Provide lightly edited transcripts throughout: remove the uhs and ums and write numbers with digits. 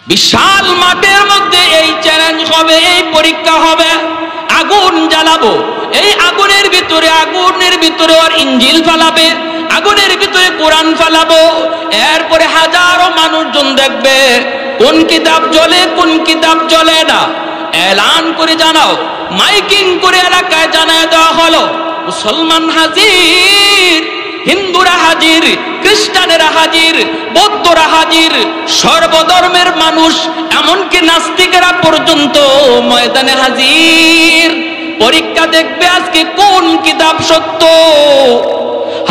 বিশাল মাঠের মধ্যে এই চ্যালেঞ্জ হবে, এই পরীক্ষা হবে, আগুন জ্বালাবো। এই আগুনের ভিতরে ওর ইঞ্জিল ফালাবে, আগুনের ভিতরে কোরআন ফালাবো। এরপরে হাজারো মানুষজন দেখবে কোন কিতাব জ্বলে কোন কিতাব জ্বলে না। এলান করে জানাও, মাইকিং করে এলাকায় জানায় দেওয়া হলো, মুসলমান হাজির, হিন্দুরা হাজির, খ্রিস্টানেরা হাজির, বৌদ্ধরা হাজির, সর্বধর্মের মানুষ এমনকি নাস্তিকেরা পর্যন্ত ময়দানে হাজির। পরীক্ষা দেখবে আজকে কোন কিতাব সত্য।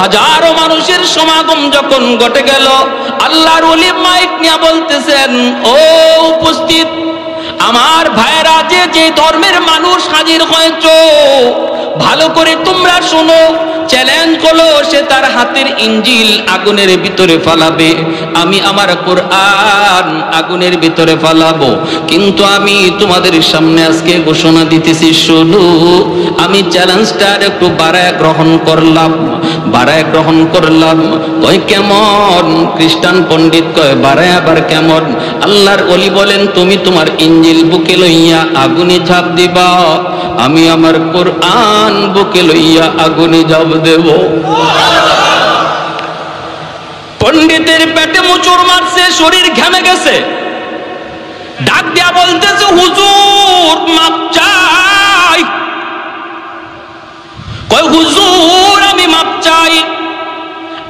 হাজারো মানুষের সমাগম যখন ঘটে গেল, আল্লাহর ওলি মাইক নিয়ে বলতেছেন, ও উপস্থিত আমার ভাইরা, যে ধর্মের মানুষ হাজির হয়েছ, ভালো করে তোমরা শোনো। চ্যালেঞ্জ হলো সে তার হাতের ইঞ্জিল আগুনের ভিতরে ফালাবে, আমি আমার কোরআন আগুনের ভিতরে ফালাবো। কিন্তু আমি তোমাদের সামনে আজকে ঘোষণা দিতেছি, শুধু আমি চ্যালেঞ্জটা একটু বাড়ায় গ্রহণ করলাম। কয় কেমন? খ্রিস্টান পণ্ডিত কয় বাড়ায় আবার কেমন? আল্লাহর ওলি বলেন, তুমি তোমার ইঞ্জিল বুকে লইয়া আগুনে ঝাঁপ দিবা, আমি আমার কোরআন বুকে লইয়া আগুনে ঝাঁপ দেব। পণ্ডিতের পেটে মোচড় মারছে, শরীর ঘেমে গেছে, ডাক দিয়া বলতেছে, হুজুর মাপ চাই। কয় হুজুর আমি মাপ চাই।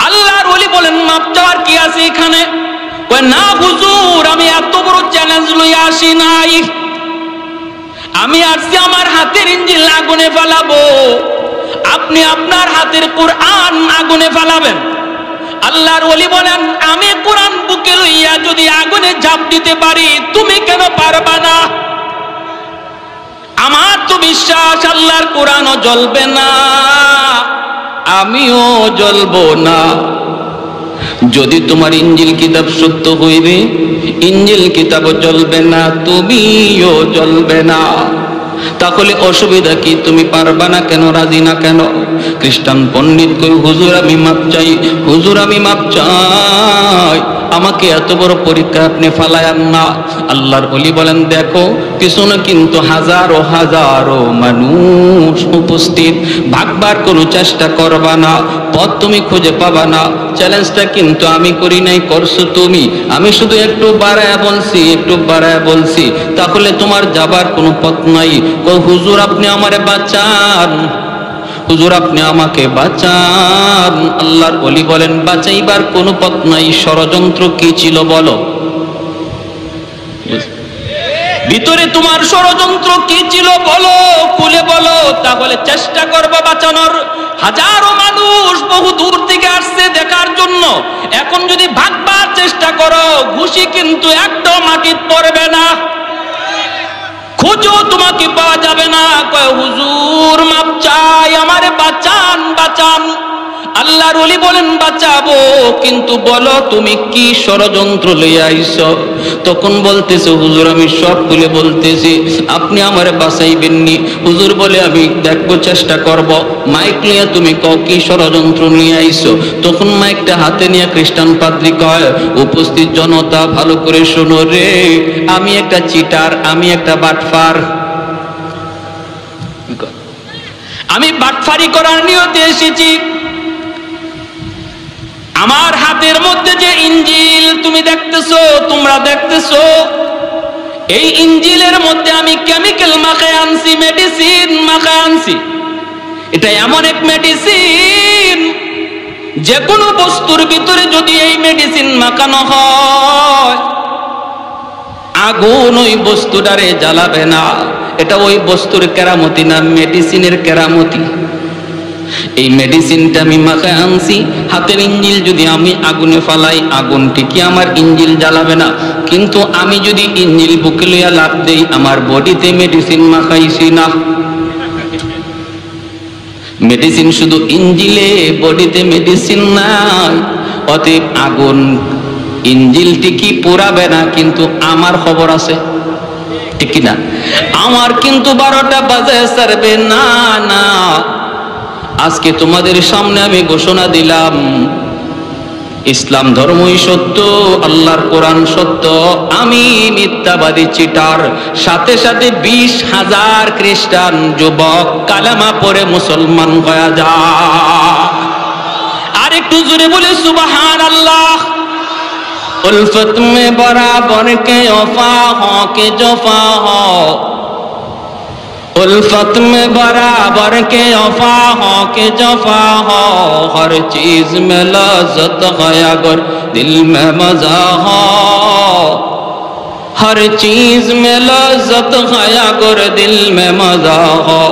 আল্লাহর ওলি বলেন, মাপ চাওয়ার কি আছে এখানে? কয় না হুজুর, আমি এত বড় চ্যালেঞ্জ লইয়া আসি নাই, আমি আসছি আমার হাতের ইঞ্জিল আগুনে ফালাবো, আপনি আপনার হাতের কোরআন আগুনে ফালাবেন। আল্লাহর ওলি বলেন, আমি কোরআন বুকে লইয়া যদি আগুনে ঝাঁপ দিতে পারি, তুমি কেন পারবা না? আমার তো বিশ্বাস আল্লাহর কোরআনও জ্বলবে না, আমিও জ্বলবো না। যদি তোমার ইঞ্জিল কিতাব সত্য হইবে, ইঞ্জিল কিতাবও জ্বলবে না, তুমিও জ্বলবে না। তাহলে অসুবিধা কি? তুমি পারবা না কেন? রাজি না কেন? খ্রিস্টান পণ্ডিত কই, হুজুর আমি মাপ চাই, হুজুর আমি মাপ চাই, আমাকে এত বড় পরীক্ষা আপনি ফালায়ান না। আল্লাহর ওলি বলেন, দেখো পিছনে কিন্তু হাজারো হাজারো মানুষ উপস্থিত, ভাগবার কোনো চেষ্টা করবা না, পথ তুমি খুঁজে পাবা না। চ্যালেঞ্জটা কিন্তু আমি করি নাই, করছো তুমি। আমি শুধু একটু বাড়ায়া বলছি, তাহলে তোমার যাবার কোনো পথ নাই। কই হুজুর আপনি আমারে বাঁচান, হুজুর আপনি আমাকে বাঁচান। আল্লাহর ওলি বলেন, বাঁচাইবার কোনো পথ নাই। ষড়যন্ত্র কি ছিল বলো? ভিতরে তোমার ষড়যন্ত্র কি ছিল বলো, খুলে বলো, তাহলে চেষ্টা করবো বাঁচানোর। হাজারো মানুষ বহু দূর থেকে আসছে দেখার জন্য, এখন যদি ভাগবার চেষ্টা করো, ঘুষি কিন্তু একদম মাটির পড়বে না, খুঁজো তোমাকে পাওয়া যাবে না। কয় হুজুর মাপ চাই, আমারে বাঁচান। আল্লাহর ওলি বলেন, বাঁচাবো, কিন্তু বলো তুমি কি ষড়যন্ত্র লইয়া আইছো? তখন বলতেছে, হুজুর আমি সব খুলে বলতেছি, আপনি আমারে বাঁচাইবেননি। হুজুর বলে, আমি দেখবো, চেষ্টা করব। মাইক নিয়ে তুমি কও কি ষড়যন্ত্র নিয়ে আইছো? তখন মাইকটা হাতে নিয়ে খ্রিস্টান পাদ্রী কয়, উপস্থিত জনতা ভালো করে শোনো রে, আমি একটা চিটার, আমি একটা বাটফার, আমি বাটফারি করার নিয়তে এসেছি। আমার হাতের মধ্যে যে ইঞ্জিল তুমি দেখতেছো, তোমরা দেখতেছো, এই ইঞ্জিলের মধ্যে আমি কেমিক্যাল মাখায় আনছি, মেডিসিন মাখায় আনছি। এটা এমন এক মেডিসিন, যে কোনো বস্তুর ভিতরে যদি এই মেডিসিন মাখানো হয়, আগুন ওই বস্তুটারে জ্বালাবে না। এটা ওই বস্তুর কেরামতি না, মেডিসিনের কেরামতি। এই মেডিসিনটা আমি মাখায় আনছি। হাতের ইঞ্জিল যদি আমি আগুনে ফালাই, আগুন ঠিকই আমার ইঞ্জিল জ্বালাবে না। কিন্তু আমি যদি ইঞ্জিল বুকে লইয়া লাভ দেই, আমার বডিতে মেডিসিন মাখাইছি না। মেডিসিন শুধু ইঞ্জিলে, বডিতে মেডিসিন নাই। অতএব আগুন ইঞ্জিল ঠিকই পোড়াবে না, কিন্তু আমার খবর আছে, ঠিক না? আমার কিন্তু 12টা বাজে ছাড়বে না। আজকে তোমাদের সামনে আমি ঘোষণা দিলাম, ইসলাম ধর্মই সত্য, আল্লাহর কোরআন সত্য, আমি মিথ্যাবাদী চিটার। সাথে সাথে 20,000 খ্রিস্টান যুবক কালেমা পড়ে মুসলমান হয়ে যায়। আর একটু জোরে বলে সুবহানাল্লাহ। उल्फत में बराबर के वफा हो के जफा हो, उल्फत में बराबर के वफा हो के जफा हो, हर चीज में लज्जत है अगर दिल में मजा हो, हर चीज में लज्जत है अगर दिल में मजा हो,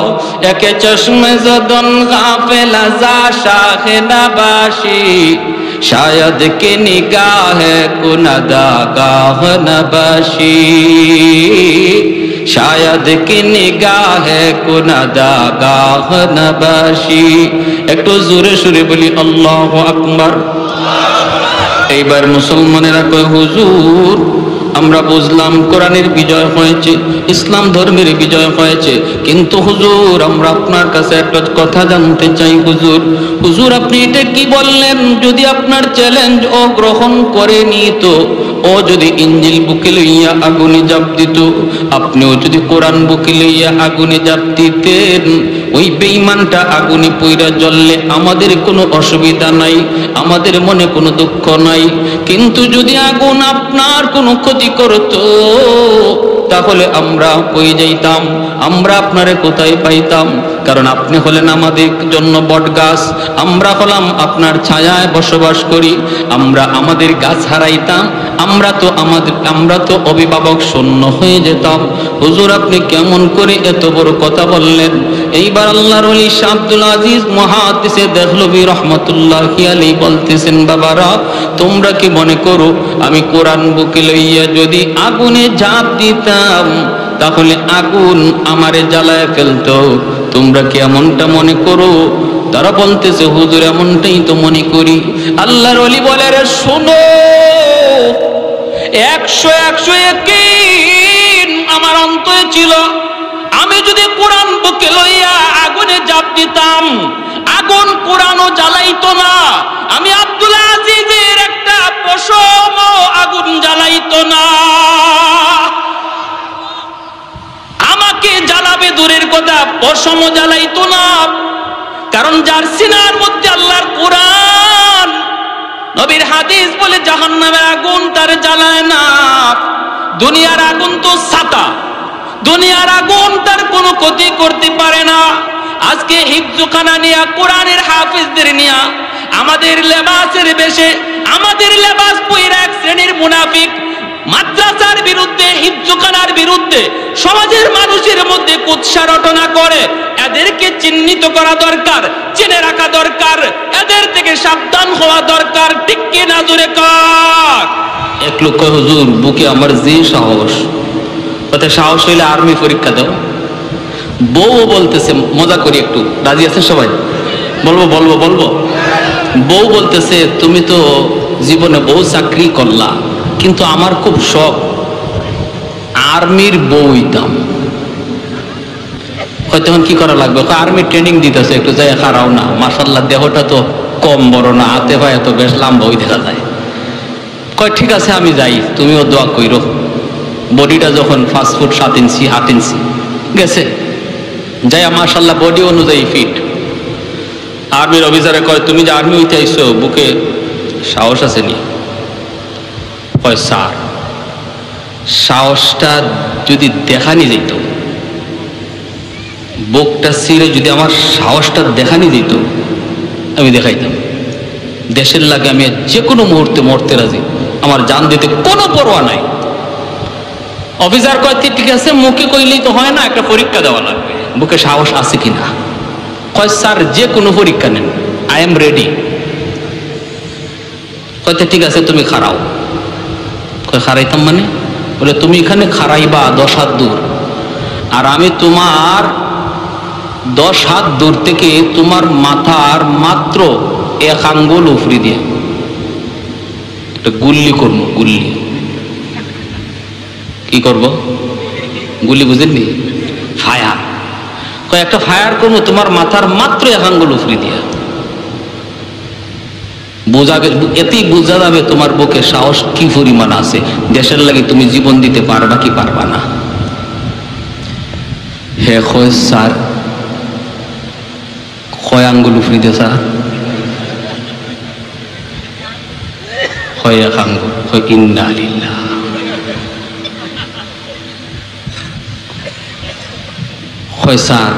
एक चश्मे ज़दन गाफिल ज़ा शाख नबाशी, शायद कि निगाह कुनदा गाह नबाशी, शायद कि निगाह कुनदा गाह नबाशी। একটু জোরে সুরে বলি আল্লাহু আকবার। এইবার মুসলমানেরা কয় হুজুর আমরা বুঝলাম কোরআনের বিজয় হয়েছে, ইসলাম ধর্মের বিজয় হয়েছে, কিন্তু হুজুর আমরা আপনার কাছে একটা কথা জানতে চাই। হুজুর হুজুর আপনি এটা কি বললেন? যদি আপনার চ্যালেঞ্জ ও গ্রহণ করে নিত, ও যদি ইঞ্জিল বুকে লইয়া আগুনে জাপ দিত, আপনিও যদি কোরআন বুকে লইয়া আগুনে জাপ দিতেন, ওই বেঈমানটা আগুনে পইরা জ্বললে আমাদের কোনো অসুবিধা নাই, আমাদের মনে কোনো দুঃখ নাই। কিন্তু যদি আগুন আপনার কোনো ক্ষতি করত, তাহলে আমরা কই যাইতাম? আমরা আপনারে কোথায় পাইতাম? কারণ আপনি হলেন আমাদের জন্য বট গাছ, আমরা হলাম আপনার ছায়ায় বসবাস করি। আমরা আমাদের গাছ হারাইতাম, আমরা তো অভিভাবক শূন্য হয়ে যেতাম। হুজুর আপনি কেমন করে এত বড় কথা বললেন? এইবার আল্লাহর ওলি শাহ আব্দুল আজিজ মুহাদ্দিসে দেহলভী রাহমাতুল্লাহি আলাইহি বলতেছেন, বাবারা তোমরা কি মনে করো আমি কোরআন বুকে লইয়া যদি আগুনে ঝাঁপ দিতাম তাহলে আগুন আমারে জ্বালায় ফেলতো? তোমরা কি এমনটা মনে করো? তারা বলতেছে হুজুর এমনটাই তো মনে করি। আল্লাহর ওলি বলে, রে শোনো, 100 ইয়াকিন আমার অন্তরে ছিল, আমি যদি কোরআন বুকে লইয়া আগুনে ঝাঁপ দিতাম আগুন কোরআনও জ্বালাইতো না, আমি আব্দুল আজিজের একটা পশম আগুন জ্বালাইতো না, আমাকে জ্বালাবে দূরের কথা পশম জ্বালাইতো না। কারণ যার সিনার মধ্যে আল্লাহর কোরআন, নবীর হাদিস বলে জাহান্নামের আগুন তার জ্বালায় না। দুনিয়ার আগুন তো ছাতা, দুনিয়ার আগুন তার কোনো ক্ষতি করতে পারে না। আজকে হিফজখানা নিয়া, কোরআনের হাফিজদের নিয়া, আমাদের লেবাসের বেশে, আমাদের লেবাস পইরা এক শ্রেণীর মুনাফিক মাদ্রাসার বিরুদ্ধে, হিফজখানার বিরুদ্ধে সমাজের মানুষের মধ্যে কুৎসা রটনা করে। এদেরকে চিহ্নিত করা দরকার, চিনে রাখা দরকার, এদের থেকে সাবধান হওয়া দরকার। ঠিক কি না জোরে কর? এক লোক কয় হুজুর বুকে আমার যে সাহস, ওতে সাহস হইলে আর্মি পরীক্ষা দাও। বউ বলতেছে, মজা করি একটু, রাজি আছেন সবাই? বলবো বলবো বলবো। বউ বলতেছে তুমি তো জীবনে বহু চাকরি করলা, কিন্তু আমার খুব শখ আর্মির বউ হইতাম। তখন কি করা লাগবে? আর্মি ট্রেনিং দিতেছে, একটু যাই খারাও না, মাশাআল্লাহ দেহটা তো কম বড় না, হাতে পায়ে তো বেশ লম্বা হই দেখা যায়। কয় ঠিক আছে আমি যাই, তুমিও দোয়া কইরো। বডিটা যখন 5 ফুট 7 ইঞ্চি 8 ইঞ্চি গেছে, যাই মাশাআল্লাহ বডি অনুযায়ী ফিট। আর্মির অফিসারে কয় তুমি যে আর্মি হইতে আইছো বুকে সাহস আছে নি? কয় স্যার সাহসটা যদি দেখানি যেত, বুকটা ছিঁড়ে যদি আমার সাহসটা দেখানি যেত আমি দেখাইতাম। দেশের লাগে আমি যে কোনো মুহূর্তে মরতে রাজি, আমার জান দিতে কোনো পরোয়া নাই। অফিসার কয় ঠিক আছে, মুখে কইলেই তো হয় না, একটা পরীক্ষা দেওয়া লাগবে, বুকে সাহস আছে কিনা। কয় স্যার যে কোনো পরীক্ষা নেন, আই এম রেডি। কয়তে ঠিক আছে তুমি খাড়াও। কয় খাড়াইতাম মানে? বলে তুমি এখানে খাড়াইবা 10 হাত দূর, আর আমি তোমার 10 হাত দূর থেকে তোমার মাথার মাত্র 1 আঙ্গুল উফরি দিয়ে একটা গুল্লি করবো। গুল্লি কি করব? গুলি বুঝেননি? ফায়ার। কয়েকটা ফায়ার করবো তোমার মাথার মাত্র 1 আঙ্গুল উফরি দিয়া। এতেই বোঝা যাবে তোমার বুকে সাহস কি পরিমাণ আছে, দেশের লাগি তুমি জীবন দিতে পারবা কি পারবা না। হে কয় স্যার, কয় আঙ্গুল উফরি দে স্যার, হয় এক আঙ্গুল, হয় ইন্না লিল্লাহ। হয় স্যার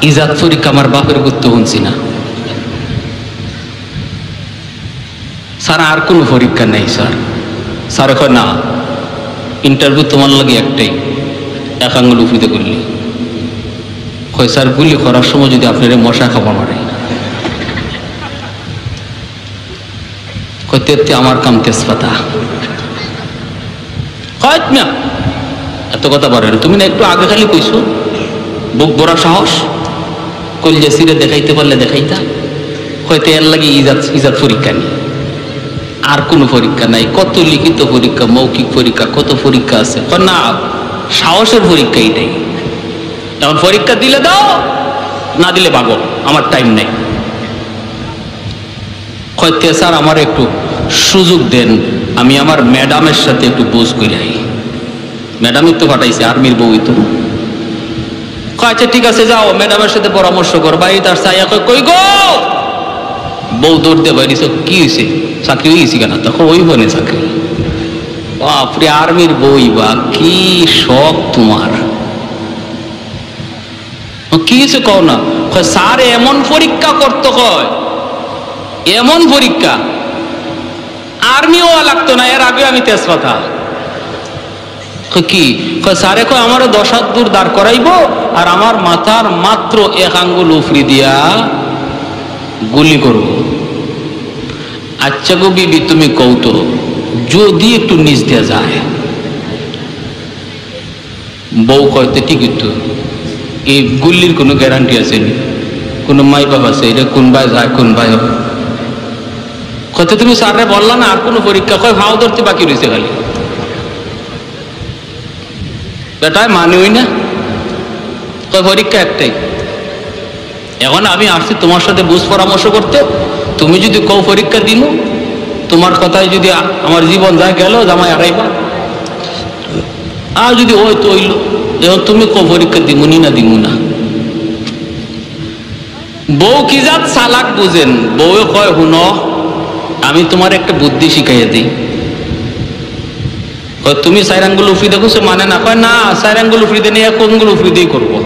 ইজাত পরীক্ষা আমার বাপের করতে শুনছি না স্যার, আর কোনো পরীক্ষা নেই স্যার। স্যার কয় না, ইন্টারভিউ তোমার লাগে একটাই, এক আঙ্গুল উফরিতে করলি। কয় স্যার গুলি করার সময় যদি আপনার মশা খাওয়া মারে, কইতে আমার কাম তেজপাতা। কয় না এত কথা পারে তুমি না, একটু আগে খালি কইছো, বুক বড়া সাহস কইলে সিরে দেখাইতে পারলে দেখাইতা। হয়তো এর লাগে ইজাত পরীক্ষা নেই, আর কোনো পরীক্ষা নাই। কত লিখিত পরীক্ষা, মৌখিক পরীক্ষা, কত পরীক্ষা আছে। না, সাহসের পরীক্ষা এটাই। এখন পরীক্ষা দিলে দাও, না দিলে ভাগো, আমার টাইম নেই। কইতে স্যার আমার একটু সুযোগ দেন, আমি আমার ম্যাডামের সাথে একটু বুঝ করে আই। ম্যাডামই তো পাঠাইছে, আর্মির বউই তো। আচ্ছা ঠিক আছে যাও, ম্যাডামের সাথে পরামর্শ কর। বাড়ি তার চাইয়া কই গো, বউ দৌড়তে বাইরিস, কি হয়েছে, চাকরি হয়েছি কেন? তখন ওই বনে চাকরি। বাপরে, আর্মির বই বা কি শখ তোমার, কি হয়েছে কও না। স্যার এমন পরীক্ষা করতো, কয় এমন পরীক্ষা আর্মিও লাগতো না, এর আগে আমি তেজপাতা। কি স্যারে কয় আমার 10 হাত দূর দাঁড় করাইব, আর আমার মাথার মাত্র এক আঙ্গুল উফরি দিয়া গুলি করব। আচ্ছা গো বিবি, তুমি কৌতো যদি একটু নিচ দেওয়া যায়। বউ কয়তে ঠিকই তো, এই গুলির কোনো গ্যারান্টি আছে নি, কোনো মাই বাপ আছে এটা কোন ভাই যায় কোন ভাই হবে। কয়তে তুমি স্যারে বললা না আর কোনো পরীক্ষা? কয় ভাও ধরতে বাকি রয়েছে খালি। বেটায় মানেই না, কয় পরীক্ষা একটাই। এখন আমি আসছি তোমার সাথে বুঝ পরামর্শ করতে, তুমি যদি কও পরীক্ষা দিন, তোমার কথায় যদি আমার জীবন যায় গেল, জামাই হারাইবা। আর যদি ওই তো হইল, এখন তুমি কও পরীক্ষা দিমুনি না দিমু না। বউ কি জাত চালাক বুঝেন, বউ কয় হুন আমি তোমার একটা বুদ্ধি শিখাইয়া দিই। তুমি 4 আঙ্গুল উফরি দেখো, মানে না। কয় না, 4 আঙ্গুল উফরি দিয়ে নিয়ে 1 আঙ্গুল উফরি দিয়ে করবো।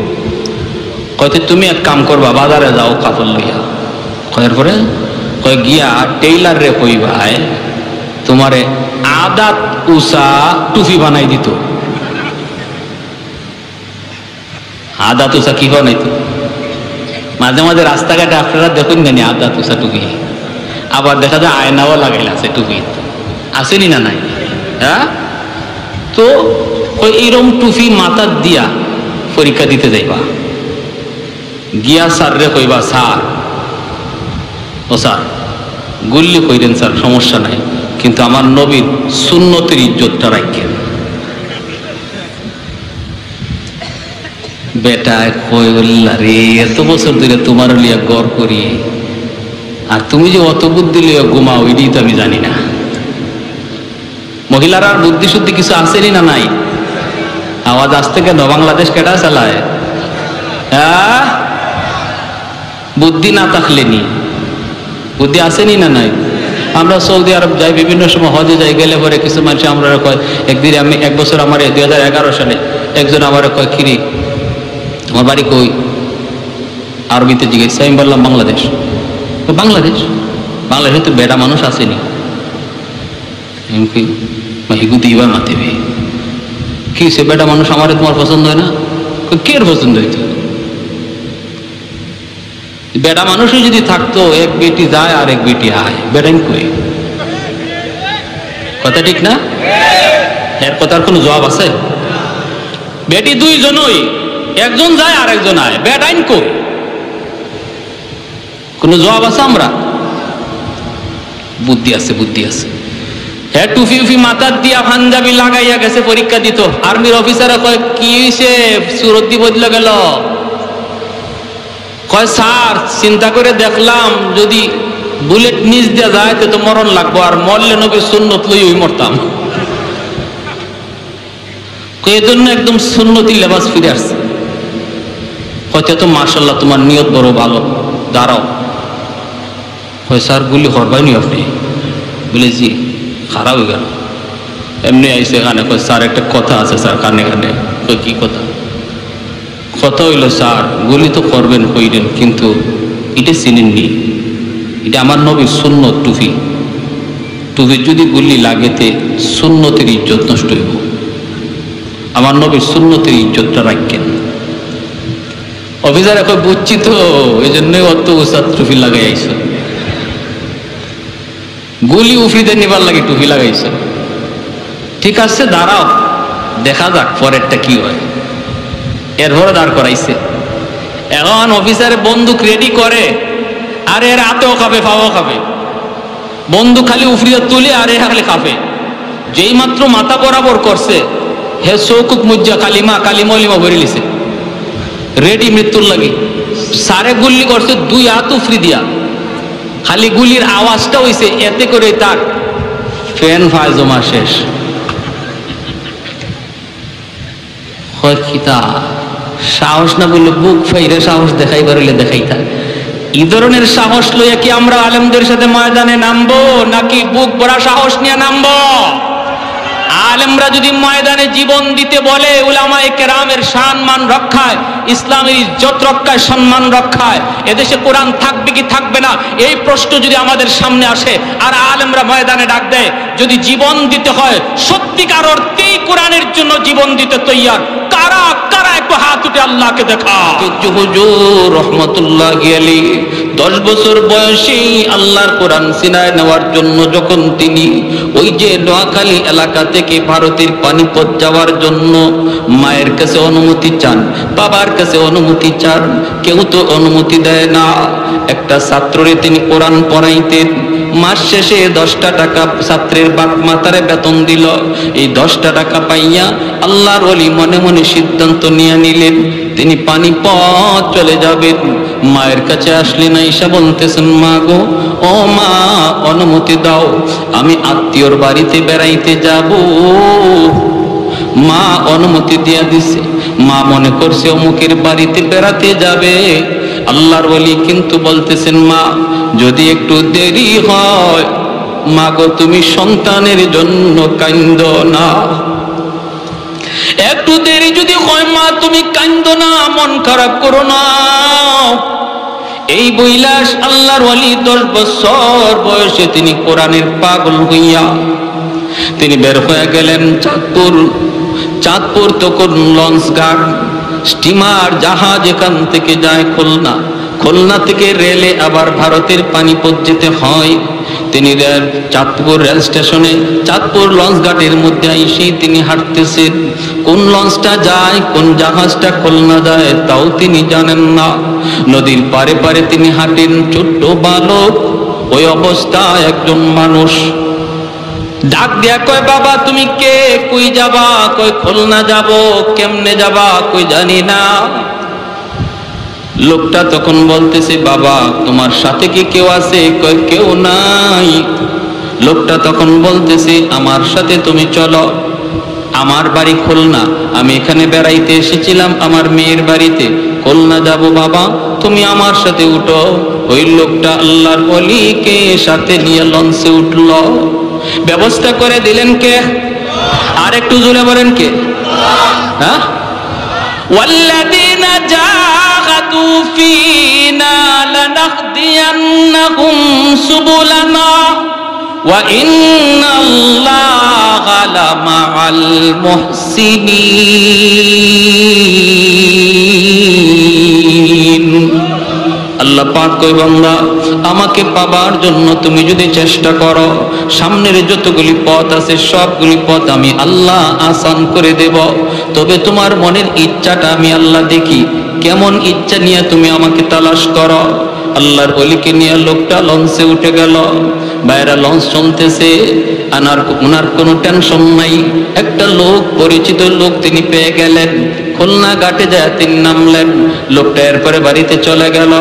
কয়তে তুমি এক কাম করবা, বাজারে যাও কাপড় লইয়া। কয়ের পরে কয় গিয়া টেইলার রে কইবাই তোমারে আদাত উষা টুপি বানাই দিত। আদাত উষা কি বানাইত? মাঝে মাঝে রাস্তাঘাটে আপনারা দেখুন জানি আদাত উষা টুপি, আবার দেখা যায় আয়নাও লাগাইল আছে টুপি, আসেনি না নাই? হ্যাঁ, তো ওই এরম টুপি মাথার দিয়া পরীক্ষা দিতে যাইবা। গিয়া স্যার রে কইবা, স্যার ও স্যার গুল্লি কইরেন স্যার, সমস্যা নাই, কিন্তু আমার নবীর সুন্নতের ইজ্জতটা রাখেন। বেটা কইলা রে, এত বছর ধরে তোমার লিয়া গড় করি, আর তুমি যে অত বুদ্ধি লিয়া ঘুমাও এটাই তো আমি জানি না। মহিলারা বুদ্ধি শুদ্ধি কিছু আসেনি না নাই? আওয়াজ আসতে কেন? বাংলাদেশ কেটা চালায়? হ্যাঁ, বুদ্ধি না থাকলে নি, বুদ্ধি আসেনি না নাই? আমরা সৌদি আরব যাই, বিভিন্ন সময় হজে যাই, গেলে পরে কিছু মানুষ আমরা কয়, একদিন আমি 1 বছর আমার 2011 সালে একজন আমার কয়, কিরে আমার বাড়ি কই? আরবিতে জিজ্ঞেস। আমি বললাম বাংলাদেশ। বাংলাদেশ? বাংলাদেশে তো বেড়া মানুষ আসেনি। দিবা মাতিবে কি সে বেটা মানুষ আমার তোমার পছন্দ হয় না? কে পছন্দ হইতো? বেটা মানুষই যদি থাকতো, এক বেটি যায় আর এক বেটি আয়, বেটাই কই? কথা ঠিক না? এর কথার কোনো জবাব আছে? বেটি 2 জনই, একজন যায় আর একজন আয়, বেটাইন কই? কোনো জবাব আছে? আমরা বুদ্ধি আছে, বুদ্ধি আছে। হ্যাঁ, টুফি উফি মাথার দিয়া পাঞ্জাবি লাগাইয়া গেছে পরীক্ষা দিত। আর্মির অফিসার কয়, কি হয়েছে, সুরতি বদলে গেল? কয় স্যার চিন্তা করে দেখলাম যদি বুলেট নিচ দিয়ে যায় তো মরণ লাগবো, আর মরলে নবীর সুন্নত লই ওই মরতাম। এই জন্য একদম সুন্নতি লেবাস ফিরে আসছে। হয়তো তো মাশাল্লাহ তোমার নিয়ত বড় ভালো, দাঁড়াও। হয় স্যার গুলি হরবাইনি আপনি? বলে জি। খারাপ হয়ে গেল, এমনি আইসে এখানে। কয় স্যার একটা কথা আছে স্যার, কানে কানে। কই কি কথা? কথা হইল স্যার গুলি তো করবেন কইলেন, কিন্তু এটা চিনেননি, এটা আমার নবীর সুন্নত টুপি। টুপির যদি গুলি লাগেতে সুন্নতের ইজ্জত নষ্ট হইব, আমার নবীর সুন্নতের ইজ্জতটা রাখেন। অফিসার এখন বুঝছি তো, এই জন্যই অত উস্তাদ টুপি লাগাই আইস। গুলি উফিতে নিবার লাগে টুপি লাগাইছ, ঠিক আছে দাঁড়াও দেখা যাক পরেরটা কি হয়। এরপরে দাঁড় করাইছে। এখন অফিসারে বন্দুক রেডি করে, আর এর হাতেও খাবে পাও খাবে। বন্দুক খালি উফরিয়ে তুলে আর এ খালি খাবে। যেই মাত্র মাথা বরাবর করছে, হে চৌকুক মুজ্জা কালিমা কালিমলিমা ভরে লিছে, রেডি মৃত্যুর লাগে। সারে গুল্লি করছে দুই হাত উফরি দিয়া, খালি গুলির আওয়াজটা হইছে, এতে করে তার ফ্যান ফায়জমা শেষ। সাহস না বললে বুক ফাইরে সাহস দেখাই পারলে দেখাইতা। এই ধরনের সাহস লইয়া কি আমরা আলেমদের সাথে ময়দানে নামবো, নাকি বুক ভরা সাহস নিয়ে নামবো? আলেমরা যদি ময়দানে জীবন দিতে বলে, উলামায়ে কেরামের সম্মান রক্ষায়, ইসলামের ইজ্জত রক্ষায়, সম্মান রক্ষায়, এদেশে কোরআন থাকবে কি থাকবে না এই প্রশ্ন যদি আমাদের সামনে আসে, আর আলেমরা ময়দানে ডাক দেয় যদি জীবন দিতে হয় সত্যিকার অর্থেই কোরআনের জন্য জীবন দিতে তৈয়ার, কারা কারা একটু হাত উঠে আল্লাহকে দেখা। হুজুর রহমতুল্লাহি আলাইহি 10 বছর বয়সে আল্লাহর কোরআন সিনায় নেওয়ার জন্য যখন তিনি ওই যে নোয়াখালী এলাকা থেকে ভারতের পানিপথ যাওয়ার জন্য মায়ের কাছে অনুমতি চান, বাবার কাছে অনুমতি চান, কেউ তো অনুমতি দেয় না। একটা ছাত্ররে তিনি কোরআন পড়াইতেন, মাস শেষে 10টা টাকা ছাত্রের বাপ মাতারে বেতন দিল। এই 10টা টাকা পাইয়া আল্লাহর ওলি মনে মনে সিদ্ধান্ত নিয়ে নিলেন তিনি পানিপথ চলে যাবেন। মায়ের কাছে আসলেন, আয়েশা বলতেছেন, মা গো, ও মা অনুমতি দাও, আমি আত্মীয়র বাড়িতে বেড়াইতে যাব। মা অনুমতি দিয়া দিছে। মা মনে করছে অমুকের বাড়িতে বেড়াতে যাবে। আল্লাহর ওলি কিন্তু বলতেছেন, মা যদি একটু দেরি হয়, মা গো তুমি সন্তানের জন্য কাঁদো না। একটু দেরি যদি হয় মা তুমি কাঁদো না, মন খারাপ করো না। এই বইলাস আল্লাহর ওলি 10 বছর বয়সে তিনি কোরআনের পাগল হইয়া তিনি বের হয়ে গেলেন চাঁদপুর। চাঁদপুর তখন লঞ্চ ঘাট, স্টিমার জাহাজ এখান থেকে যায় খুলনা, খুলনা থেকে রেলে আবার ভারতের পানিপথ যেতে হয়। তিনি চাঁদপুর রেল স্টেশনে চাঁদপুর লঞ্চ ঘাটের মধ্যে এসে তিনি হাঁটতেছেন। কোন লঞ্চটা যায়, কোন জাহাজটা খুলনা যায় তাও তিনি জানেন না। নদীর পারে পারে তিনি হাঁটেন, ছোট্ট বালক। ওই অবস্থায় একজন মানুষ ডাক দিয়া কয়, বাবা তুমি কে, কই যাবা? কই খুলনা যাব। কেমনে যাবা? কই জানি না। লোকটা তখন বলতেছে, বাবা তোমার সাথে কি কেউ আছে? কয় কেউ নাই। লোকটা তখন বলতেছে, আমার সাথে তুমি চলো, আমার বাড়ি খুলনা, আমি এখানে বেড়াইতে এসেছিলাম আমার মেয়ের বাড়িতে, খুলনা যাব বাবা, তুমি আমার সাথে উঠো। ওই লোকটা আল্লাহর ওলিকে সাথে নিয়ে লঞ্চে উঠল। ব্যবস্থা করে দিলেন কে? আর একটু জোরে বলেন কে? হ্যাঁ, ওয়াল্লাযীনা জাহাদু ফীনা লানাহদিয়ান্নাহুম সুবুলানা ওয়া ইন্নাল্লাহা লামাআল মুহসিনিন। আল্লাহ পাক কই, বান্দা আমাকে পাবার জন্য তুমি যদি চেষ্টা করো, সামনের যতগুলি পথ আছে সবগুলি পথ আমি আল্লাহ আসান করে দেব। তবে তোমার মনের ইচ্ছাটা আমি আল্লাহ দেখি, কেমন ইচ্ছা নিয়ে তুমি আমাকে তালাশ করো। আল্লাহর ওলিকে নিয়ে লোকটা লঞ্চে উঠে গেল। বাইরে লঞ্চ চলতেছে, ওনার কোনো টেনশন নাই। একটা লোক, পরিচিত লোক তিনি পেয়ে গেলেন। খুলনা ঘাটে যায় তিনি নামলেন। লোকটা এরপরে বাড়িতে চলে গেল।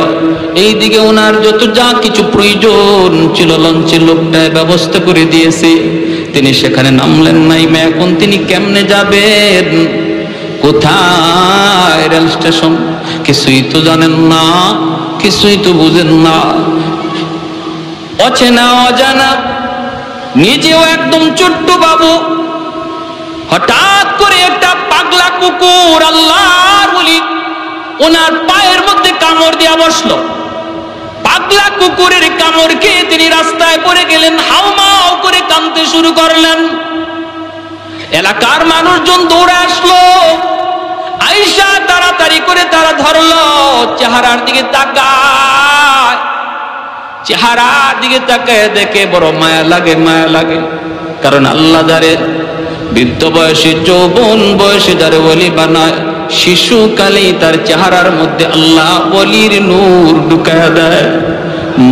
এইদিকে ওনার যত যা কিছু প্রয়োজন ছিল লঞ্চে লোকটা ব্যবস্থা করে দিয়েছে। তিনি সেখানে নামলেন নাইমে এখন তিনি কেমনে যাবেন, কোথায় রেল স্টেশন, কিছুই তো জানেন না, কিছুই তো বুঝেন না। অচেনা অজানা, নিজেও একদম ছোট্ট বাবু। হঠাৎ করে একটা পাগলা কুকুর, আল্লাহর ওলি, ওনার পায়ের মধ্যে কামড় দিয়া বসলো। পাগলা কুকুরের কামড় খেয়ে তিনি রাস্তায় পড়ে গেলেন, হাউমাউ করে কাঁদতে শুরু করলেন। এলাকার মানুষজন দৌড়ে আসলো, আয়েশা তাড়াতাড়ি করে তারা ধরলো। চেহারার দিকে তাকায়, চেহারার দিকে তাকায় দেখে বড় মায়া লাগে, মায়া লাগে। কারণ আল্লাহ যারে বৃদ্ধ বয়সে যৌবন বয়সে যারে ওলি বানায়, শিশুকালেই তার চেহারার মধ্যে আল্লাহ ওলির নূর ঢুকায়া দেয়।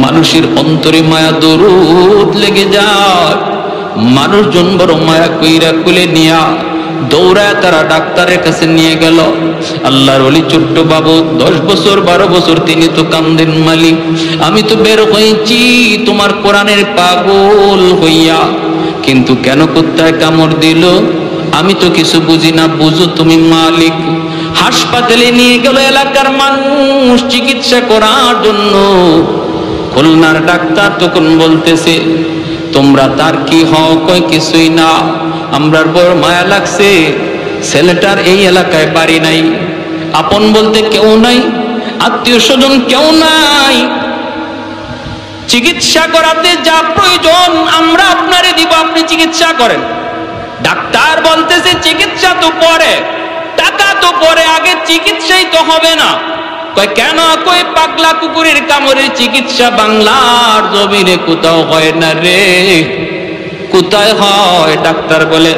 মানুষের অন্তরে মায়া দরুদ লেগে যায়। মানুষজন বড় মায়া কইরা কুলে নিয়া দৌড়ায় তারা ডাক্তারের কাছে নিয়ে গেল। আল্লাহর ওলি ছোট্ট বাবু, 10 বছর 12 বছর তিনি তো কান্দেন, মালিক আমি তো বের হয়েছি তোমার কোরআনের পাগল হইয়া, কিন্তু কেন কুত্তায় কামড় দিল আমি তো কিছু বুঝি না, বুঝো তুমি মালিক। হাসপাতালে নিয়ে গেল এলাকার মানুষ চিকিৎসা করার জন্য। খুলনার ডাক্তার তখন বলতেছে, তোমরা তার কি হও? কই কিছুই না, আমরা বড় মায়া লাগছে, ছেলেটার এই এলাকায় বাড়ি নাই, আপন বলতে কেউ নাই, আত্মীয় স্বজন কেউ নাই, চিকিৎসা করাতে যা প্রয়োজন আমরা আপনারে দিব, আপনি চিকিৎসা করেন। ডাক্তার বলতেছে চিকিৎসা তো পরে, টাকা তো পরে, আগে চিকিৎসাই তো হবে না। কয় কেন? কই পাগলা কুকুরের কামড়ের চিকিৎসা বাংলার জমিনে কোথাও হয় না রে। কোথায় হয়? ডাক্তার বলে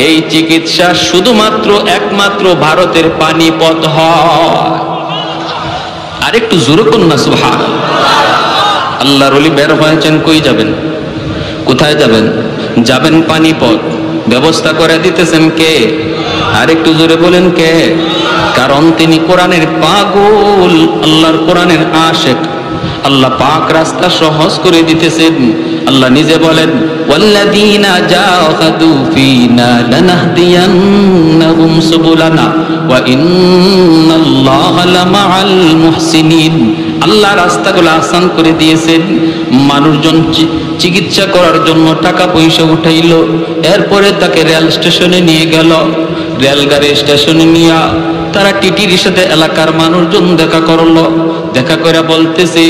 এই চিকিৎসা শুধুমাত্র একমাত্র ভারতের পানিপথ হয়। আর একটু জোরে করুন না সুবহানাল্লাহ। আল্লাহর ওলি বের হয়েছেন, কই যাবেন? কোথায় যাবেন? যাবেন পানিপথ। ব্যবস্থা করে দিতেছেন কে? আর একটু জোরে বলেন কে? কারণ তিনি কোরআনের পাগল, আল্লাহর কোরআনের আশিক। আল্লাহ পাক রাস্তা সহজ করে দিতেছেন। আল্লাহ নিজে বলেন, ওয়াল্লাযীনা জাহাদু ফীনা লানাহদিয়ান্নাহুম সুবুলানা ওয়া ইন্নাল্লাহা লামাআল মুহসিনিন। আল্লাহ রাস্তাগুলো আসান করে দিয়েছেন। মানুষজন চিকিৎসা করার জন্য টাকা পয়সা উঠাইলো, এরপরে তাকে রেল স্টেশনে নিয়ে গেল। রেলগাড়ি স্টেশনে নিয়ে তারা টিটির সাথে এলাকার মানুষজন দেখা করলো। দেখা করে বলতেছে,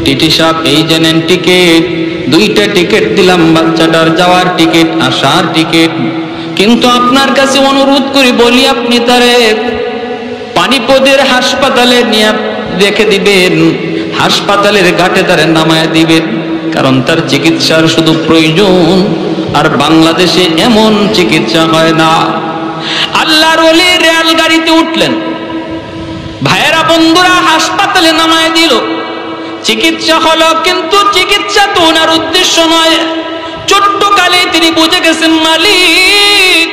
টিটি সাহেব এই যে নেন টিকিট, 2টা টিকিট দিলাম, বাচ্চাটার যাওয়ার টিকিট, আসার টিকিট, কিন্তু আপনার কাছে অনুরোধ করি বলি আপনি তারে পানিপথের হাসপাতালে নিয়ে রেখে দিবেন, হাসপাতালের ঘাটে তারে নামায় দিবেন, কারণ তার চিকিৎসার শুধু প্রয়োজন, আর বাংলাদেশে এমন চিকিৎসা হয় না। আল্লাহর ওলি রেলগাড়িতে উঠলেন, ভাইয়েরা বন্ধুরা হাসপাতালে নামায় দিল, চিকিৎসা হলো, কিন্তু চিকিৎসা তো ওনার উদ্দেশ্য নয়। ছোট্ট কালে তিনি বুঝে গেছেন, মালিক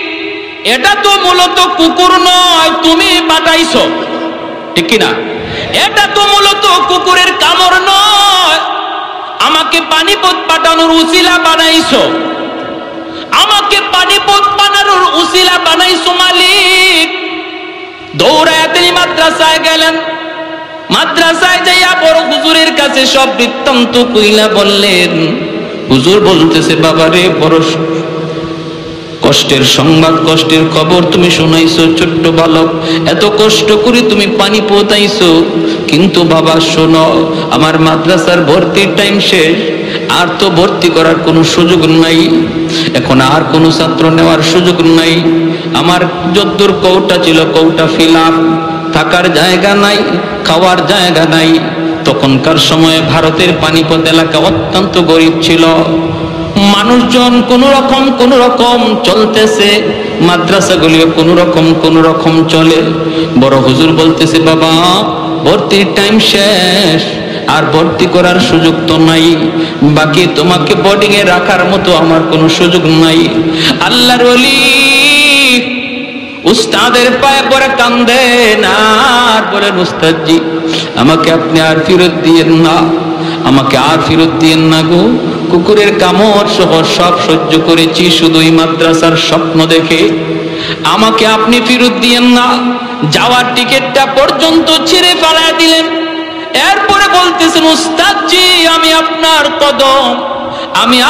এটা তো মূলত কুকুর নয়, তুমি পাঠাইছো, ঠিক কিনা? এটা তো মূলত কুকুরের কামড় নয়, আমাকে পানিপথ পাঠানোর উসিলা বানাইছো, আমাকে পানিপথ বানানোর উসিলা বানাইছো মালিক। দৌড়ায় তিনি মাদ্রাসায় গেলেন। মাদ্রাসায় যাইয়া বড় হুজুরের কাছে সব বৃত্তান্ত কইলা বললেন। হুজুর বলতেছে, বাবা রে, বড় কষ্টের সংবাদ, কষ্টের খবর তুমি শোনাইছো, ছোট্ট বালক, এত কষ্ট করে তুমি পানি পৌঁছাইছো, কিন্তু বাবা শোনো, আমার মাদ্রাসার ভর্তির টাইম শেষ, আর তো ভর্তি করার কোনো সুযোগ নাই, এখন আর কোনো ছাত্র নেওয়ার সুযোগ নাই, আমার যদ্দূর কৌটা ছিল কৌটা ফিল আপ, থাকার জায়গা নাই, খাওয়ার জায়গা নাই। তখনকার সময়ে ভারতের পানিপথ এলাকা অত্যন্ত গরিব ছিল, মানুষজন কোন রকম চলতেছে, মাদ্রাসাগুলিও কোন রকম চলে। বড় হুজুর বলতেছে, বাবা ভর্তির টাইম শেষ, আর ভর্তি করার সুযোগ তো নাই, বাকি তোমাকে বোর্ডিং এ রাখার মতো আমার কোনো সুযোগ নাই। আল্লাহর ওলি উস্তাদের পায়ে পড়ে কান্দেন আর বলেন, উস্তাদজি আমাকে আপনি আর ফেরত দিয়েন না, আমাকে আর ফেরত দিয়েন না গো। কুকুরের কামড় সহ সব সহ্য করেছি, শুধু এই মাদ্রাসার স্বপ্ন দেখে আমাকে আপনি ফেরত দিয়েন না। যাওয়ার টিকিটটা পর্যন্ত ছিঁড়ে ফেলা দিলেন। এরপরে বলতেছেন, উস্তাদজি আমি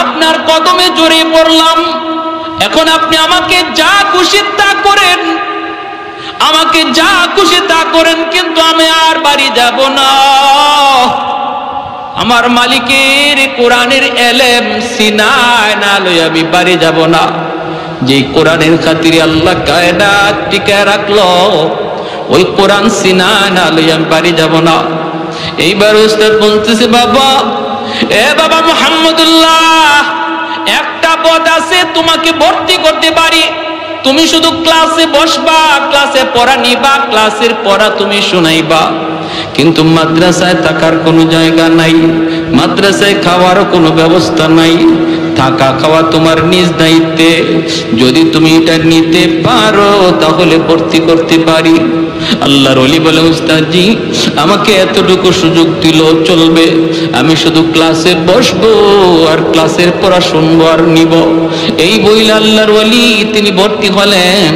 আপনার কদমে জড়িয়ে পড়লাম, এখন আপনি আমাকে যা খুশি তা করেন, আমাকে যা খুশি তা করেন, কিন্তু আমি আর বাড়ি যাব না। আমার মালিকের কোরআনের এলেম সিনায় না লই আমি বাড়ি যাব না। যে কোরআনের খাতিরে আল্লাহ কায়নাত টিকায় রাখলো, ওই কোরআন সিনায় না লই আমি বাড়ি যাব না। এইবার উস্তাদ বলতেছে, বাবা বাবা মুহাম্মদুল্লাহ, একটা পথ আছে, তোমাকে ভর্তি করতে পারি। তুমি শুধু ক্লাসে বসবা, ক্লাসে পড়া নিবা, ক্লাসের পড়া তুমি শোনাইবা, কিন্তু মাদ্রাসায় থাকার কোনো জায়গা নাই, মাদ্রাসায় খাওয়ারও কোনো ব্যবস্থা নাই। থাকা খাওয়া তোমার নিজ দায়িত্বে, যদি তুমি এটা নিতে পারো তাহলে ভর্তি করতে পারি। আল্লাহর ওলি বলে, উস্তাদজি আমাকে এতটুকু সুযোগ দিল চলবে, আমি শুধু ক্লাসে বসবো আর ক্লাসের পড়া শুনবো আর নিব। এই বইলে আল্লাহর ওলি তিনি ভর্তি হলেন।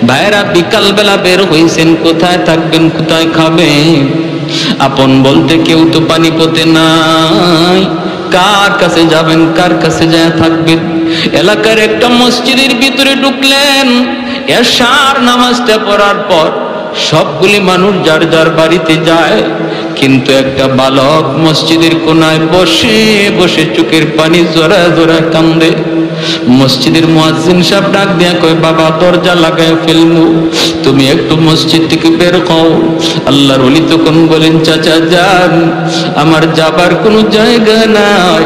ভাইরা বিকাল বেলা বের হয়েছেন, কোথায় থাকবেন, কোথায় খাবেন? আপন বলতে কেউ তো পানিপথে নাই, কার কাছে যাবেন, কার কাছে যায় থাকবেন? এলাকার একটা মসজিদের ভিতরে ঢুকলেন। এশার নামাজটা পড়ার পর সবগুলি মানুষ যার যার বাড়িতে যায়, কিন্তু একটা বালক মসজিদের কোনায় বসে বসে চোখের পানি জোড়া জোড়া কান্দে। মসজিদের মুয়াজ্জিন সাহেব ডাক দিয়া কয়, বাবা দরজা লাগায় ফেলমু, তুমি একটু মসজিদ থেকে বের হও। আল্লাহর ওলি তখন বলেন, চাচা যান, আমার যাবার কোনো জায়গা নাই,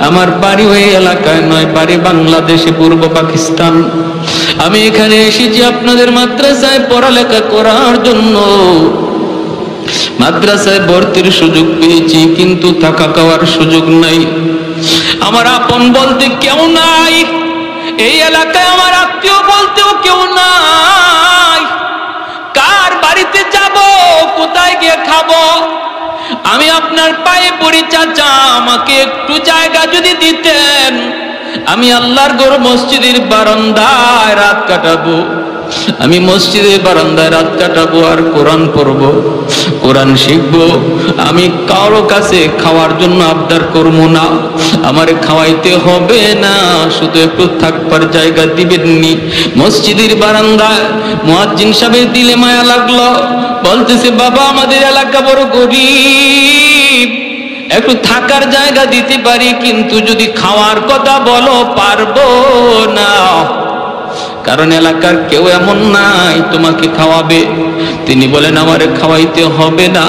আমার বাড়ি ওই এলাকায় নয়, বাড়ি বাংলাদেশে, পূর্ব পাকিস্তান। আমি এখানে এসেছি আপনাদের মাদ্রাসায় পড়ালেখা করার জন্য। মাদ্রাসায় ভর্তির সুযোগ পেয়েছি, কিন্তু থাকা খাওয়ার সুযোগ নাই। আমার আপন বলতে কেউ নাই, এই এলাকায় আমার আত্মীয় বলতেও কেউ নাই। কার বাড়িতে যাব, কোথায় গিয়ে খাবো? আমি আপনার পায়ে পড়ি চাচা, আমাকে একটু জায়গা যদি দিতেন, আমি আল্লাহর ঘর মসজিদের বারান্দায় রাত কাটাবো। আমি মসজিদের বারান্দায় রাত কাটাবো আর কোরআন পড়বো, কোরআন শিখবো। আমি কারো কাছে খাওয়ার জন্য আবদার করবো না, আমার খাওয়াইতে হবে না, শুধু একটু থাকবার জায়গা দিবেননি। মসজিদের বারান্দায় মুয়াজ্জিন সাহেবের দিলে মায়া লাগলো, বলতেছে, বাবা আমাদের এলাকা বড় গরিব, একটু থাকার জায়গা দিতে পারি, কিন্তু যদি খাওয়ার কথা বলো পারবো না, কারণ এলাকার কেউ এমন নাই তোমাকে খাওয়াবে। তিনি বলেন, আমারে খাওয়াইতে হবে না,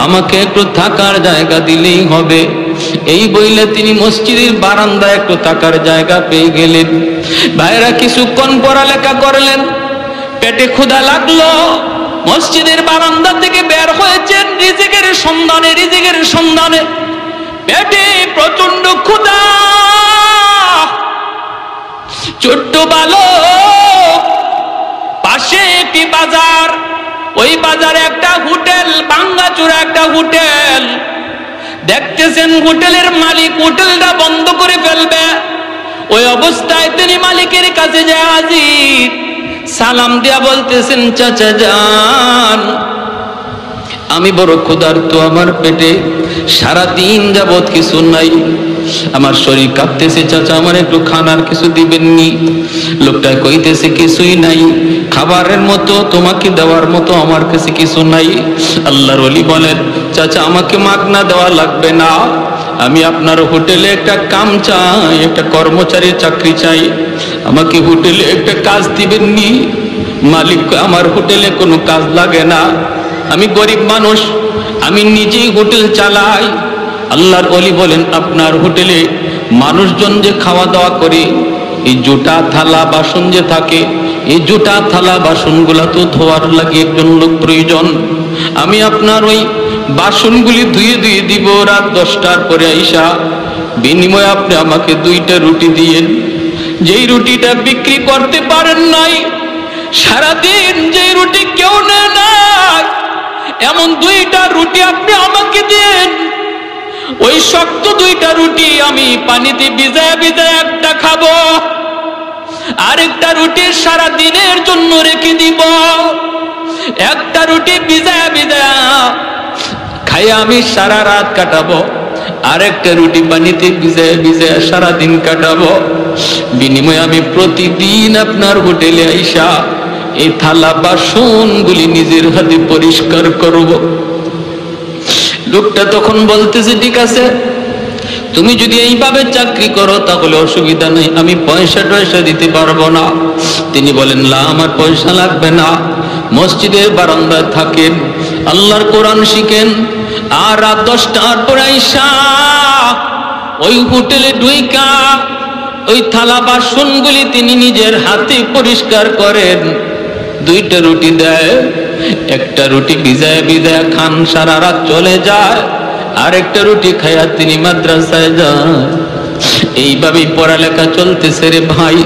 আমাকে একটু থাকার জায়গা দিলেই হবে। এই বইলে তিনি মসজিদের বারান্দায় একটু থাকার জায়গা পেয়ে গেলেন। ভাইরা কিছুক্ষণ পড়ালেখা করলেন, পেটে ক্ষুধা লাগলো, মসজিদের বারান্দা থেকে বের হয়েছেন রিজিকের সন্ধানে। পেটে প্রচন্ড ক্ষুধা, ছোট্ট বালক, পাশে একটি বাজার, ওই বাজারে একটা হোটেল, ভাঙ্গাচোরা একটা হোটেল। দেখতেছেন হোটেলের মালিক হোটেলটা বন্ধ করে ফেলবে। ওই অবস্থায় তিনি মালিকের কাছে যায় হাজির, সালাম দিয়া বলতেছেন, চাচা যান, আমি বড় ক্ষুধার্ত, আমার পেটে সারাদিন যাবৎ কিছু নাই, আমার শরীর কাঁপতেছে, চাচা আমার একটু খানার কিছু দিবেননি? লোকটা কইতেছে, কিছুই নাই, খাবারের মতো তোমাকে দেওয়ার মতো আমার কাছে কিছু নাই। আল্লাহর ওলি বলেন, চাচা আমাকে মাগনা দেওয়া লাগবে না, আমি আপনার হোটেলে একটা কাম চাই, একটা কর্মচারীর চাকরি চাই, আমাকে হোটেলে একটা কাজ দিবেননি? মালিক, আমার হোটেলে কোনো কাজ লাগে না, আমি গরিব মানুষ, আমি নিজেই হোটেল চালাই। আল্লাহর ওলি বলেন, আপনার হোটেলে মানুষজন যে খাওয়া দাওয়া করে, এই জুটা থালা বাসন যে থাকে, এই জুটা থালা বাসনগুলা তো ধোয়ার লাগে একজন লোক প্রয়োজন। আমি আপনার ওই বাসনগুলি ধুয়ে ধুয়ে দিব রাত 10টার পরে আইসা, বিনিময়ে আপনি আমাকে 2টা রুটি দিয়েন। যেই রুটিটা বিক্রি করতে পারেন নাই, সারাদিন যে রুটি কেউ নেয় না, এমন 2টা রুটি আপনি আমাকে দেন। ওই শক্ত 2টা রুটি আমি পানিতে ভিজায় ভিজায় একটা খাবো, আরেকটা রুটি সারা দিনের জন্য রেখে দিব। একটা রুটি ভিজায় ভিজায় খাই আমি সারা রাত কাটাবো, আরেকটা রুটি পানিতে ভিজায় ভিজায় সারা দিন কাটাবো। বিনিময়ে আমি প্রতিদিন আপনার হোটেলে আইসা এই থালা বাসনগুলি নিজের হাতে পরিষ্কার করব। লোকটা তখন বলতেছে, ঠিক আছে, তুমি যদি এইভাবে চাকরি করো তাহলে অসুবিধা নেই, আমি পয়সা টয়সা দিতে পারবো না। তিনি বলেন, না, আমার পয়সা লাগবে না, মসজিদের বারান্দায় থাকেন, আল্লাহর কোরআন শিখেন, আর রাত 10টার পর আইসা ওই হোটেলে ঢুইকা ওই থালা বাসনগুলি তিনি নিজের হাতে পরিষ্কার করেন। 2টা রুটি দেয়, একটা রুটি ভিজায় ভিজায় খান, সারা রাত চলে যায়, আরেকটা রুটি খায়া তিনি মাদ্রাসায় যান। এইভাবেই পড়ালেখা চলতেছে রে ভাই।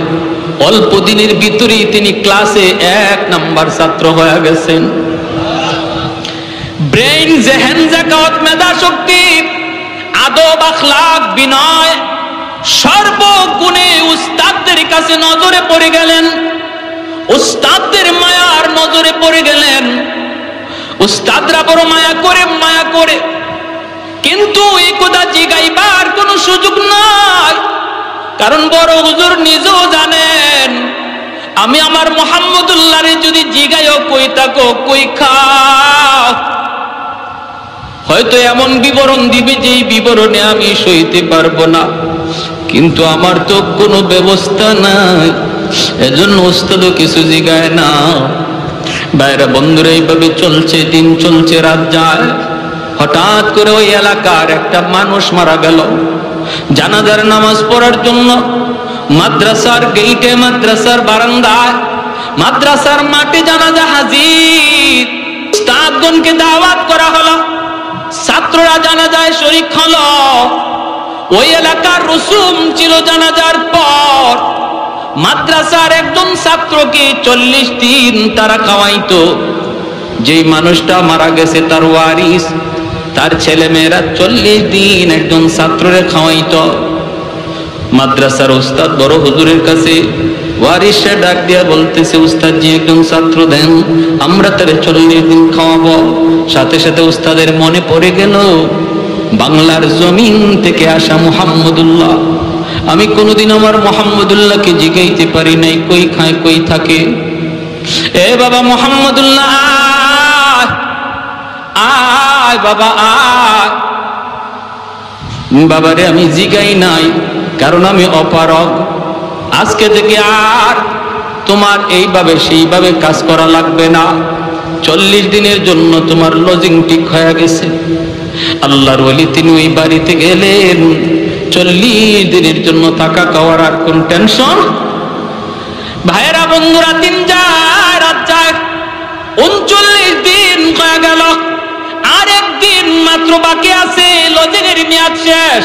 অল্প দিনের ভিতরেই তিনি ক্লাসে 1 নাম্বার ছাত্র হয়ে গেছেন। ব্রেইন, জেহেন, জাকাত, মেধা শক্তি, আদব, আখলাক, বিনয় সর্বগুণে উস্তাদদের কাছে নজরে পড়ে গেলেন, উস্তাদদের মায়ার নজরে পড়ে গেলেন। উস্তাদরা বড় মায়া করে, কিন্তু এই কথা জিগাইবার কোন সুযোগ নাই, কারণ বড় হুজুর নিজেও জানেন আমি আমার মুহাম্মদুল্লাহরে যদি জিগাইও কই থাকো কই খাও, হয়তো এমন বিবরণ দিবে যেই বিবরণে আমি সইতে পারবো না, কিন্তু আমার তো কোনো ব্যবস্থা নাই, এজন্য ওস্তাদও কিছু জিগায় না। বাইরে বন্ধুরা, এইভাবে চলছে, দিন চলছে, রাত যায়। হঠাৎ করে ওই এলাকার একটা মানুষ মারা গেল। জানাজার নামাজ পড়ার জন্য মাদ্রাসার গেইটে, মাদ্রাসার বারান্দায়, মাদ্রাসার মাঠে জানাজা হাজির। উস্তাদগণকে দাওয়াত করা হলো, ছাত্ররা জানাজায় শরীক হলো। ওই এলাকার রসুম ছিল জানাজার পর মাদ্রাসার একজন ছাত্রকে 40 দিন তারা খাওয়াইতো। যেই মানুষটা মারা গেছে তার ওয়ারিস, তার ছেলে মেয়েরা 40 দিন একজন ছাত্ররে খাওয়াইতো। মাদ্রাসার উস্তাদ বড় হুজুরের কাছে ওয়ারিসে ডাক দিয়া বলতেছে, উস্তাদ জি, একজন ছাত্র দেন, আমরা তারে 40 দিন খাওয়াবো। সাথে সাথে উস্তাদের মনে পড়ে গেল বাংলার জমিন থেকে আসা মুহাম্মদুল্লাহ। আমি কোনোদিন আমার মুহাম্মদুল্লাহকে জিগাইতে পারি নাই কই খায় কই থাকে। এ বাবা মুহাম্মদুল্লাহ, আয় বাবা আয়। বাবারে আমি জিগাই নাই, কারণ আমি অপারগ। আজকে থেকে আর তোমার এইভাবে সেইভাবে কাজ করা লাগবে না, 40 দিনের জন্য তোমার লজিং ঠিক হয়ে গেছে। আল্লাহর ওলি তিনি ওই বাড়িতে গেলেন, 40 দিনের জন্য টাকা খাওয়ার আর কোন টেনশন। ভাইয়েরা বন্ধুরা, দিন যায় রাত যায়, 39 দিন হয়ে গেল, আর একদিন মাত্র বাকি আছে, লজিংয়ের মেয়াদ শেষ।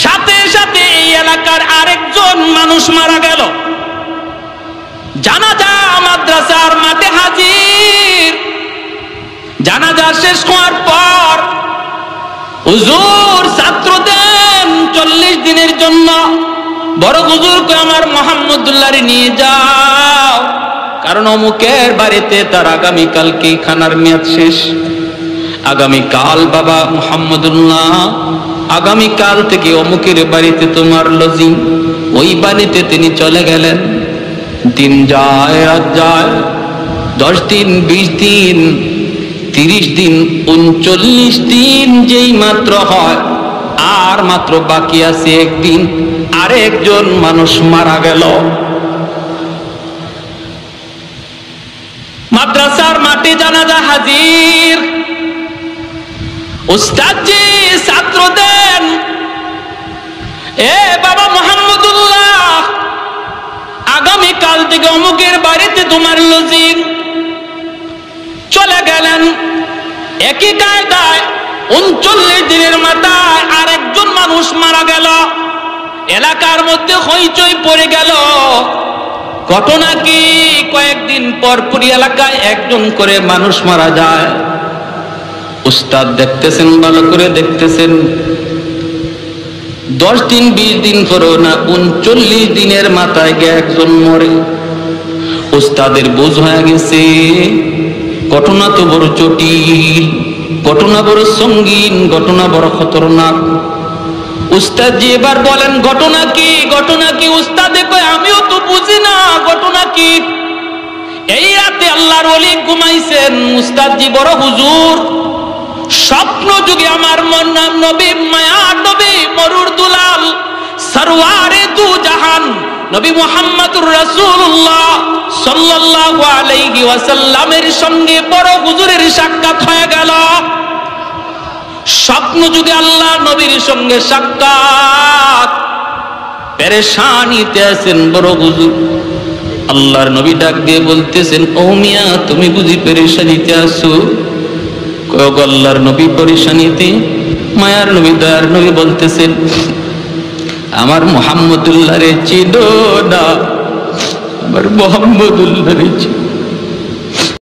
সাথে সাথে এই এলাকার আরেকজন মানুষ মারা গেল। জানাজা মাদ্রাসার মাঠে হাজির। জানাজা শেষ হওয়ার পর হুজুর ছাত্র দেন 40 দিনের জন্য। বড় হুজুরকে আমার মুহাম্মদুল্লাহরে নিয়ে যাও, কারণ অমুকের বাড়িতে তার আগামীকালকে খানার মেয়াদ শেষ। আগামীকাল বাবা মুহাম্মদুল্লাহ, আগামীকাল থেকে অমুকের বাড়িতে তোমার লজিং। ওই বাড়িতে তিনি চলে গেলেন। দিন যায় রাত যায়, 10 দিন, 20 দিন, 30 দিন, 39 দিন যেই মাত্র হয়, আর মাত্র বাকি আছে একদিন। আরেকজন মানুষ মারা গেল। মাদ্রাসার মাঠে জানাজা হাজির। উস্তাদ জি ছাত্র দেন, এ বাবা মুহাম্মদুল্লাহ, আগামীকাল থেকে অমুকের বাড়িতে তোমার লজিং। চলে গেলেন। একই কায়দায় 39 দিনের মাথায় আরেকজন মানুষ মারা গেল। এলাকার মধ্যে হইচই পড়ে গেল। ঘটনা কি, কয়েকদিন পর পুরি এলাকায় একজন করে মানুষ মারা যায়। উস্তাদ দেখতেছেন, ভালো করে দেখতেছেন, 10 দিন 20 দিন পরেও না, 39 দিনের মাথায় গিয়ে একজন মরে। উস্তাদের বুঝ হয়ে গেছে ঘটনা তো বড় জটিল, ঘটনা বড় সঙ্গীন, ঘটনা বড় খতরনাক। উস্তাদ জি এবার বলেন ঘটনা কি, ঘটনা কি? উস্তাদে কয় আমিও তো বুঝি না ঘটনা কি। এই রাতে আল্লাহর ওলি ঘুমাইছেন। উস্তাদ জি বড় হুজুর, স্বপ্ন যুগে আমার নাম নবী, মায়ার নবী, মরুর দুলাল, সরওয়ারে দু জাহান নবী মুহাম্মদুর রাসূলুল্লাহ সাল্লাল্লাহু আলাইহি ওয়াসাল্লামের সঙ্গে বড় হুজুরের সাক্ষাৎ হয়ে গেল। স্বপ্ন যুগে আল্লাহ নবীর সঙ্গে সাক্ষাৎ, পেরেশানিতে আছেন বড় হুজুর। আল্লাহর নবী ডাক দিয়ে বলতেছেন, ও মিয়া তুমি বুঝি পেরেশানিতে আছো? কয় আল্লাহর নবী পেরেশানিতে? মায়ার নবী, দয়ার নবী বলতেছেন, আমার মুহাম্মদুল্লাহ রে চিনো না, আমার মুহাম্মদুল্লাহ রে চিনো।